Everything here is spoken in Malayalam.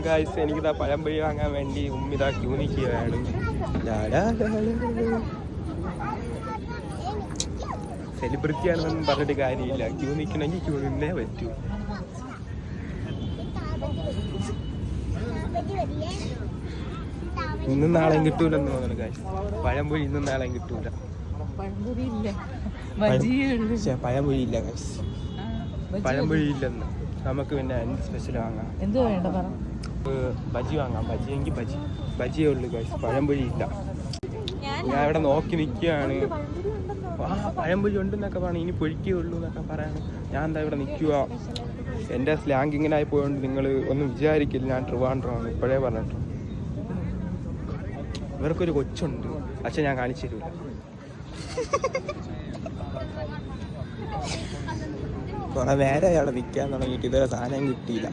ഗായ്സ് എനിക്കിതാ പഴംപൊരി വാങ്ങാൻ വേണ്ടി ഉമ്മിതാ ക്യൂ നിൽക്കുകയാണ്. സെലിബ്രിറ്റി ആണെന്നൊന്നും പറഞ്ഞിട്ട് കാര്യമില്ല. ക്യൂ നിൽക്കണമെങ്കിൽ ക്യൂ നിന്നേ പറ്റൂ. ഇന്നും നാളെയും കിട്ടൂലെന്ന് തോന്നുന്നു ഗായ്സ്. പഴംപൊരി ഇന്നും നാളെയും കിട്ടൂല. പഴംപൊരി ഇല്ല ഗായ്സ്. പഴംപൊരി ഇല്ലെന്ന്. നമുക്ക് പിന്നെ എന്ത് സ്പെഷ്യൽ വാങ്ങാം? എന്ത് വേണ്ട പറ. ബജി വാങ്ങാം. ബജിയെങ്കിൽ ബജിയേ ഉള്ളൂ ഗായ്സ്. പഴംപൊരി ഇല്ല. ഞാൻ ഇവിടെ നോക്കി നിൽക്കുകയാണ്. പഴംപൊരി ഉണ്ടെന്നൊക്കെ പറഞ്ഞു. ഇനി പൊരിക്കേ ഉള്ളൂ എന്നൊക്കെ പറയണം. ഞാൻ എന്താ ഇവിടെ നിൽക്കുക. എൻ്റെ സ്ലാങ് ഇങ്ങനെ ആയി പോയതുകൊണ്ട് നിങ്ങൾ ഒന്നും വിചാരിക്കില്ല ഞാൻ ട്രിവാൻഡ്രമാണ്. ഇപ്പോഴേ പറഞ്ഞിട്ട്. ഇവർക്കൊരു കൊച്ചുണ്ട്. പക്ഷെ ഞാൻ കാണിച്ചു തരൂല. കുറെ നേരെ അവിടെ നിൽക്കാൻ തുടങ്ങിയിട്ട് ഇതുവരെ സാധനം കിട്ടിയില്ല.